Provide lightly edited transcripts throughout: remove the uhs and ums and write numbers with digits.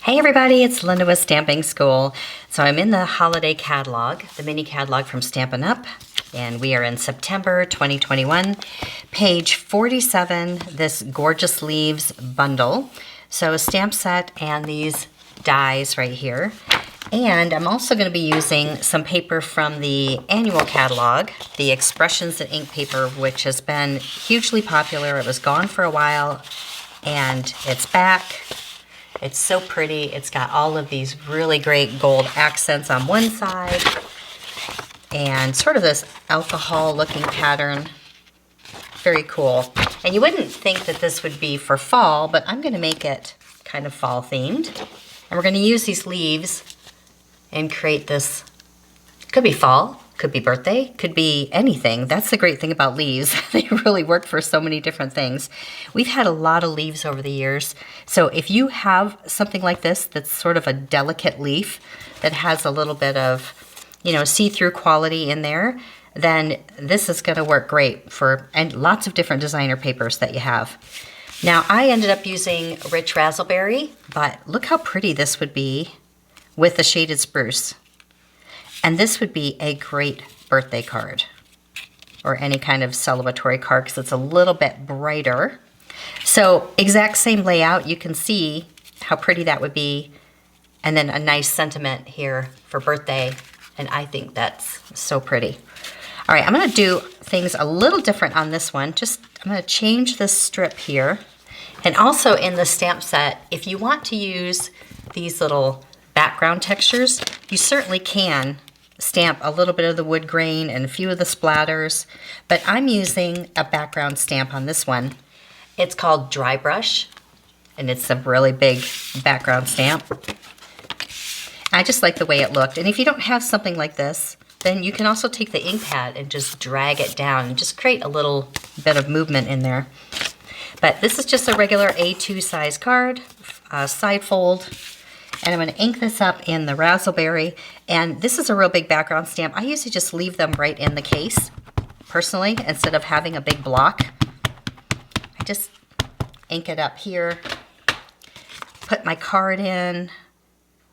Hey everybody, it's Linda with Stamping School. So I'm in the holiday catalog, the mini catalog from Stampin' Up, and we are in September 2021, page 47, this Gorgeous Leaves bundle. So a stamp set and these dies right here. And I'm also going to be using some paper from the annual catalog, the Expressions in Ink paper, which has been hugely popular. It was gone for a while, and it's back. It's so pretty. It's got all of these really great gold accents on one side and sort of this alcohol looking pattern. Very cool. And you wouldn't think that this would be for fall, but I'm going to make it kind of fall themed. And we're going to use these leaves and create this. Could be fall, could be birthday, could be anything. That's the great thing about leaves. They really work for so many different things. We've had a lot of leaves over the years. So if you have something like this that's sort of a delicate leaf that has a little bit of, see-through quality in there, then this is going to work great for and lots of different designer papers that you have. Now, I ended up using Rich Razzleberry, but look how pretty this would be with the shaded spruce. And this would be a great birthday card or any kind of celebratory card because it's a little bit brighter. So exact same layout, you can see how pretty that would be. And then a nice sentiment here for birthday. And I think that's so pretty. All right, I'm gonna do things a little different on this one. I'm gonna change this strip here. And also in the stamp set, if you want to use these little background textures, you certainly can stamp a little bit of the wood grain and a few of the splatters, but I'm using a background stamp on this one. It's called Dry Brush, and it's a really big background stamp. I just like the way it looked, and if you don't have something like this, then you can also take the ink pad and just drag it down and just create a little bit of movement in there. But this is just a regular A2 size card, side fold. And I'm going to ink this up in the Razzleberry. And this is a real big background stamp. I usually just leave them right in the case, personally, instead of having a big block. I just ink it up here, put my card in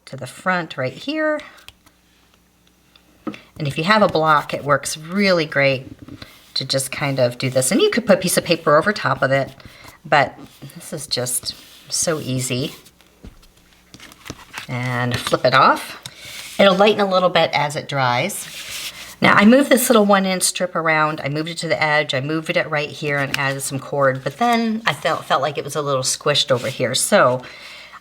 to the front right here. And if you have a block, it works really great to just kind of do this. And you could put a piece of paper over top of it, but this is just so easy. And flip it off. It'll lighten a little bit as it dries. Now I moved this little 1-inch strip around. I moved it to the edge. I moved it right here and added some cord, but then I felt like it was a little squished over here. So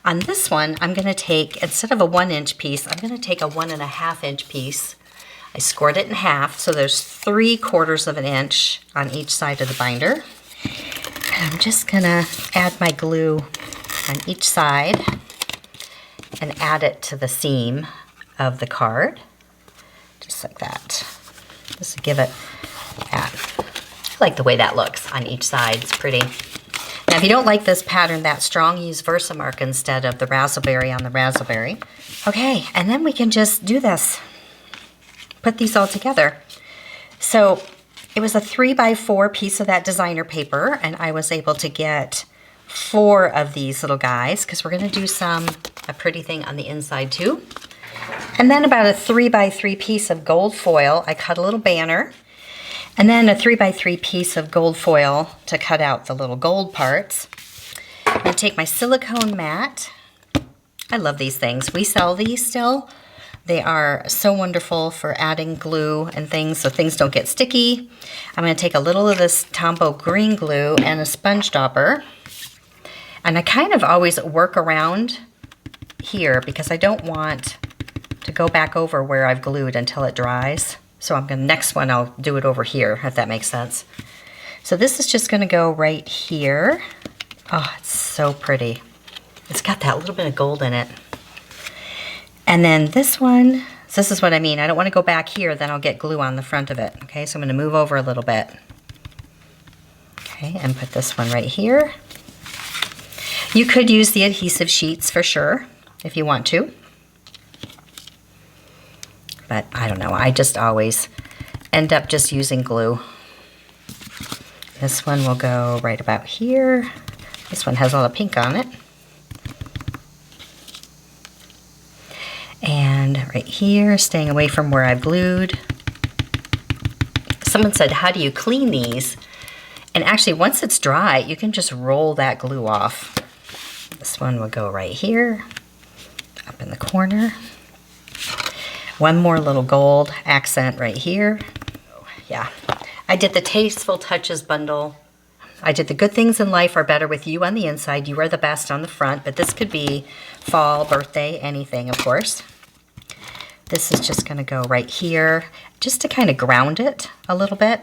on this one, I'm gonna take, instead of a 1-inch piece, I'm gonna take a 1.5-inch piece. I scored it in half, so there's 3/4 of an inch on each side of the binder. And I'm just gonna add my glue on each side and add it to the seam of the card, just like that. Just to give it that. I like the way that looks on each side, it's pretty. Now if you don't like this pattern that strong, use Versamark instead of the Razzleberry on the Razzleberry. Okay, and then we can just do this. Put these all together. So it was a 3x4 piece of that designer paper, and I was able to get 4 of these little guys because we're going to do a pretty thing on the inside too. And then about a 3x3 piece of gold foil. I cut a little banner, and then a 3x3 piece of gold foil to cut out the little gold parts. I'm going to take my silicone mat. I love these things. We sell these still. They are so wonderful for adding glue and things so things don't get sticky. I'm going to take a little of this Tombow green glue and a sponge dauber. And I kind of always work around here because I don't want to go back over where I've glued until it dries. So next one I'll do it over here, if that makes sense. So this is just gonna go right here. Oh, it's so pretty. It's got that little bit of gold in it. And then this one, so this is what I mean. I don't want to go back here, then I'll get glue on the front of it. Okay, so I'm gonna move over a little bit. Okay, and put this one right here. You could use the adhesive sheets for sure, if you want to. But I don't know, I just always end up just using glue. This one will go right about here. This one has all the pink on it. right here, staying away from where I glued. Someone said, how do you clean these? And actually, once it's dry, you can just roll that glue off. This one will go right here, up in the corner. One more little gold accent right here. Yeah, I did the Tasteful Touches bundle. I did the Good Things in Life Are Better With You on the inside. You are the best on the front, but this could be fall, birthday, anything, of course. This is just gonna go right here, just to kind of ground it a little bit.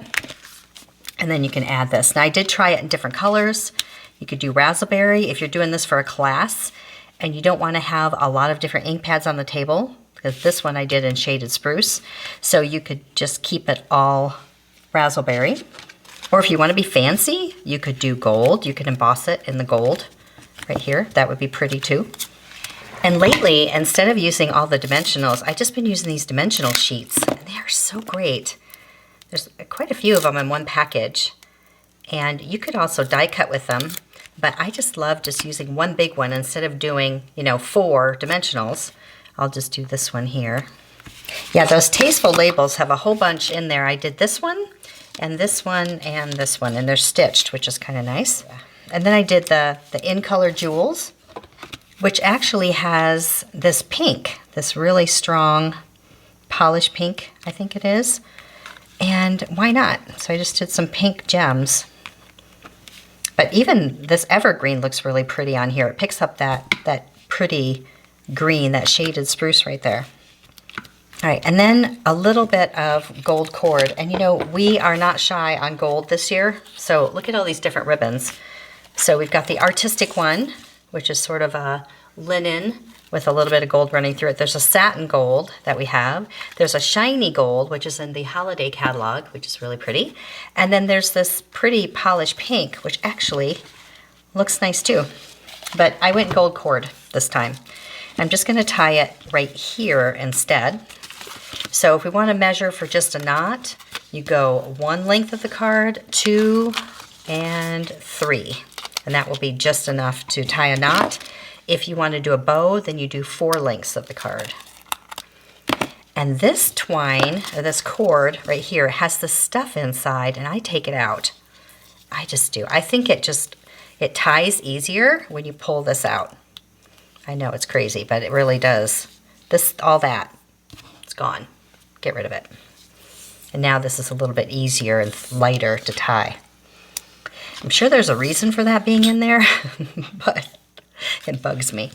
And then you can add this. Now I did try it in different colors. You could do raspberry if you're doing this for a class and you don't want to have a lot of different ink pads on the table, because this one I did in shaded spruce. So you could just keep it all raspberry. Or if you want to be fancy, you could do gold. You could emboss it in the gold right here. That would be pretty too. And lately, instead of using all the dimensionals, I've just been using these dimensional sheets, and they are so great. There's quite a few of them in one package, and you could also die cut with them, but I just love just using one big one instead of doing, 4 dimensionals. I'll just do this one here. Yeah, those Tasteful labels have a whole bunch in there. I did this one, and this one, and this one, and they're stitched, which is kind of nice. And then I did the In Color Jewels, which actually has this pink, this really strong polish pink, I think it is. And why not? So I just did some pink gems. But even this evergreen looks really pretty on here. It picks up that pretty green, that shaded spruce right there. All right, and then a little bit of gold cord. And we are not shy on gold this year. So look at all these different ribbons. So we've got the artistic one, which is sort of a linen with a little bit of gold running through it. There's a satin gold that we have. There's a shiny gold, which is in the holiday catalog, which is really pretty. And then there's this pretty polished pink, which actually looks nice too. But I went gold cord this time. I'm just gonna tie it right here instead. So if we wanna measure for just a knot, you go 1 length of the card, 2, and 3. And that will be just enough to tie a knot. If you want to do a bow, then you do 4 lengths of the card. And this twine, or this cord right here, has the stuff inside, and I take it out. I just do. I think it ties easier when you pull this out. I know it's crazy, but it really does. All that, it's gone. Get rid of it. And now this is a little bit easier and lighter to tie. I'm sure there's a reason for that being in there, but it bugs me.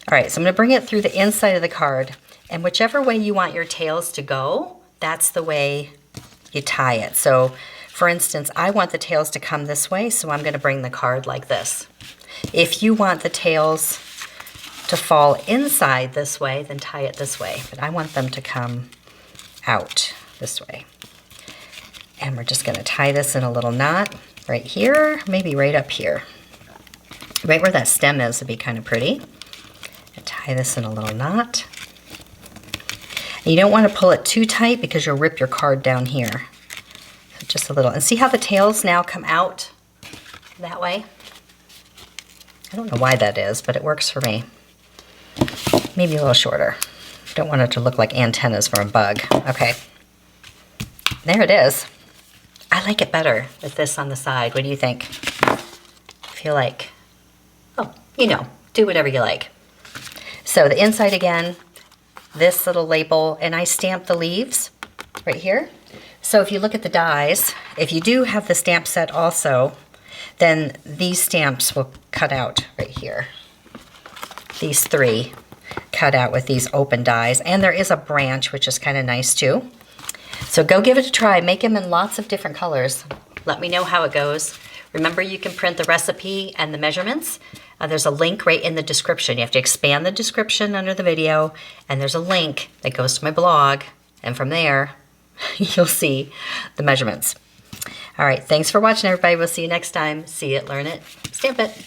All right, so I'm gonna bring it through the inside of the card, and whichever way you want your tails to go, that's the way you tie it. So for instance, I want the tails to come this way, so I'm gonna bring the card like this. If you want the tails to fall inside this way, then tie it this way, but I want them to come out this way. And we're just gonna tie this in a little knot right here, maybe right up here. Right where that stem is would be kind of pretty. And tie this in a little knot. And you don't want to pull it too tight because you'll rip your card down here. So just a little. And see how the tails now come out that way? I don't know why that is, but it works for me. Maybe a little shorter. Don't want it to look like antennas for a bug. Okay. There it is. I like it better with this on the side. What do you think? I feel like, do whatever you like. So the inside again, this little label, and I stamped the leaves right here. So if you look at the dies, if you do have the stamp set also, then these stamps will cut out right here. These 3 cut out with these open dies, and there is a branch, which is kind of nice too. So go give it a try. Make them in lots of different colors. Let me know how it goes. Remember, you can print the recipe and the measurements. There's a link right in the description. You have to expand the description under the video, and there's a link that goes to my blog, and from there, you'll see the measurements. All right, thanks for watching, everybody. We'll see you next time. See it, learn it, stamp it.